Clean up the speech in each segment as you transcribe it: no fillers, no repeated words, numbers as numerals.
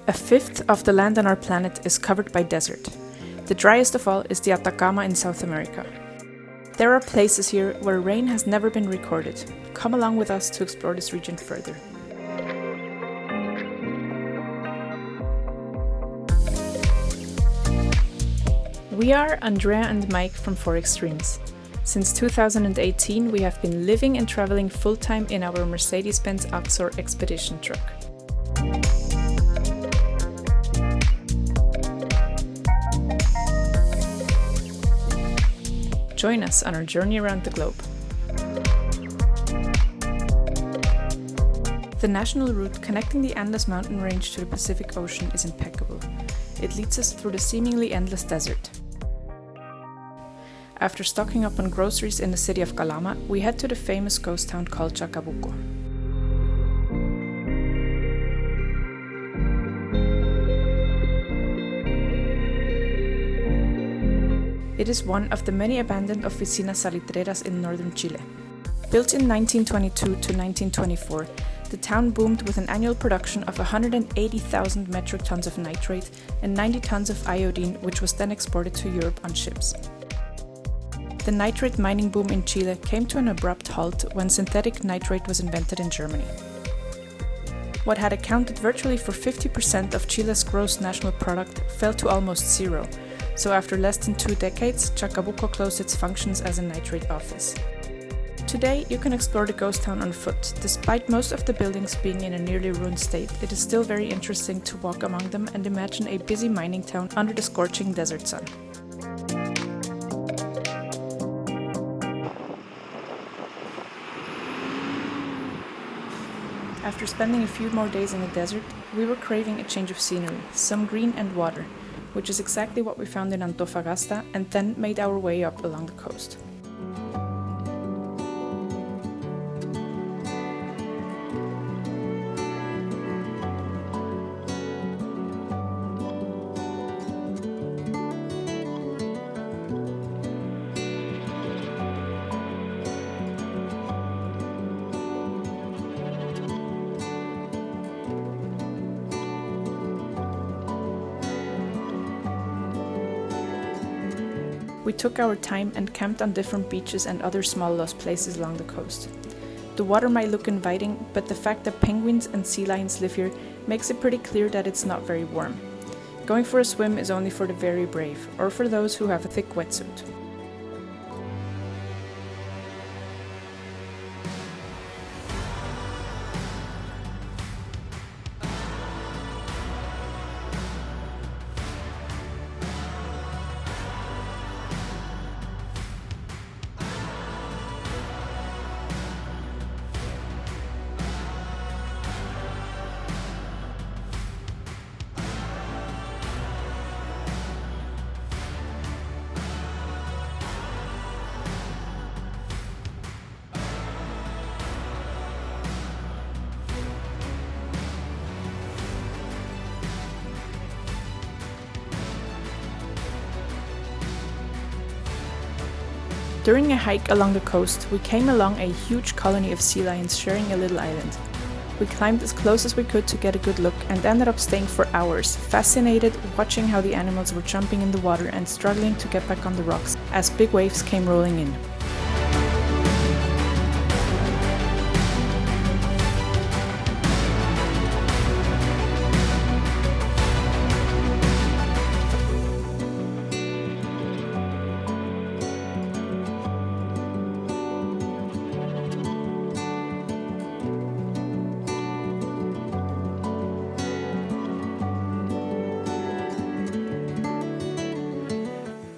A fifth of the land on our planet is covered by desert. The driest of all is the Atacama in South America. There are places here where rain has never been recorded. Come along with us to explore this region further. We are Andrea and Mike from Xtremes. Since 2018, we have been living and traveling full-time in our Mercedes-Benz Axor expedition truck. Join us on our journey around the globe. The national route connecting the Andes mountain range to the Pacific Ocean is impeccable. It leads us through the seemingly endless desert. After stocking up on groceries in the city of Calama, we head to the famous ghost town called Chacabuco. It is one of the many abandoned oficinas salitreras in northern Chile. Built in 1922 to 1924, the town boomed with an annual production of 180,000 metric tons of nitrate and 90 tons of iodine, which was then exported to Europe on ships. The nitrate mining boom in Chile came to an abrupt halt when synthetic nitrate was invented in Germany. What had accounted virtually for 50% of Chile's gross national product fell to almost zero, so after less than 2 decades, Chacabuco closed its functions as a nitrate office. Today, you can explore the ghost town on foot. Despite most of the buildings being in a nearly ruined state, it is still very interesting to walk among them and imagine a busy mining town under the scorching desert sun. After spending a few more days in the desert, we were craving a change of scenery, some green and water, which is exactly what we found in Antofagasta, and then made our way up along the coast. We took our time and camped on different beaches and other small lost places along the coast. The water might look inviting, but the fact that penguins and sea lions live here makes it pretty clear that it's not very warm. Going for a swim is only for the very brave, or for those who have a thick wetsuit. During a hike along the coast, we came along a huge colony of sea lions sharing a little island. We climbed as close as we could to get a good look and ended up staying for hours, fascinated watching how the animals were jumping in the water and struggling to get back on the rocks as big waves came rolling in.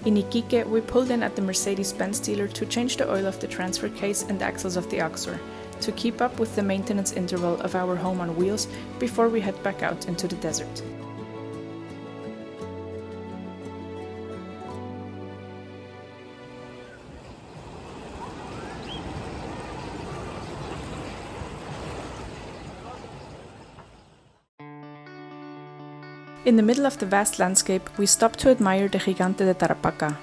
In Iquique, we pulled in at the Mercedes-Benz dealer to change the oil of the transfer case and axles of the Axor, to keep up with the maintenance interval of our home on wheels before we head back out into the desert. In the middle of the vast landscape, we stopped to admire the Gigante de Tarapacá.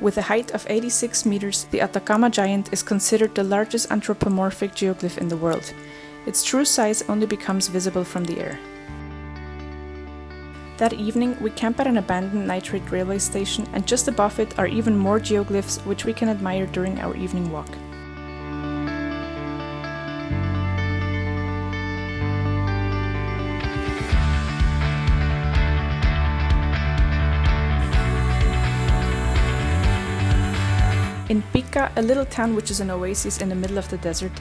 With a height of 86 meters, the Atacama giant is considered the largest anthropomorphic geoglyph in the world. Its true size only becomes visible from the air. That evening, we camp at an abandoned nitrate railway station, and just above it are even more geoglyphs which we can admire during our evening walk. In Pica, a little town which is an oasis in the middle of the desert,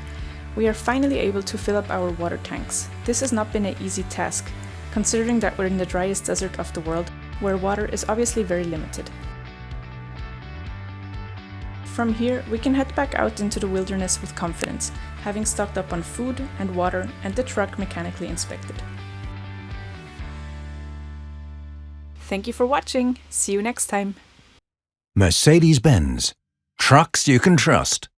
we are finally able to fill up our water tanks. This has not been an easy task, considering that we're in the driest desert of the world, where water is obviously very limited. From here, we can head back out into the wilderness with confidence, having stocked up on food and water and the truck mechanically inspected. Thank you for watching. See you next time. Mercedes-Benz. Trucks you can trust.